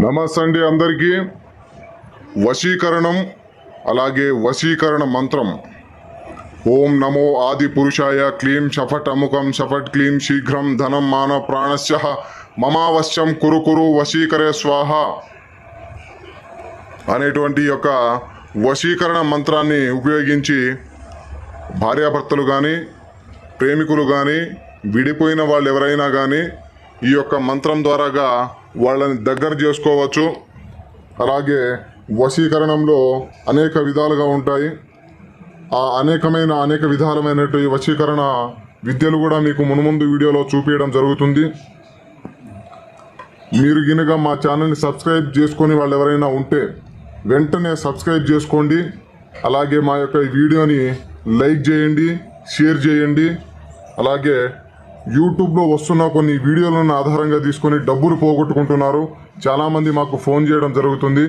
నమస్తే అండి అందరికీ. వశీకరణం అలాగే వశీకరణ మంత్రం. ఓం నమో ఆది పురుషాయ క్లీం షఫట్ అముకం షఫట్ క్లీం శీఘ్రం ధనం మాన ప్రాణస్య మమావశ్యం కురు కురు వశీకరే స్వాహ అనేటువంటి యొక్క వశీకరణ మంత్రాన్ని ఉపయోగించి భార్యాభర్తలు కానీ ప్రేమికులు కానీ విడిపోయిన వాళ్ళు ఎవరైనా కానీ ఈ యొక్క మంత్రం ద్వారాగా వాళ్ళని దగ్గర చేసుకోవచ్చు. అలాగే వశీకరణంలో అనేక విధాలుగా ఉంటాయి. ఆ అనేక విధాలమైనటువంటి వశీకరణ విద్యలు కూడా మీకు మున్ముందు వీడియోలో చూపించడం జరుగుతుంది. మీరు గినక మా ఛానల్ని సబ్స్క్రైబ్ చేసుకొని వాళ్ళు ఎవరైనా ఉంటే వెంటనే సబ్స్క్రైబ్ చేసుకోండి. అలాగే మా యొక్క ఈ వీడియోని లైక్ చేయండి, షేర్ చేయండి. అలాగే యూట్యూబ్లో వస్తున్న కొన్ని వీడియోలను ఆధారంగా తీసుకొని డబ్బులు పోగొట్టుకుంటున్నారు. చాలామంది మాకు ఫోన్ చేయడం జరుగుతుంది.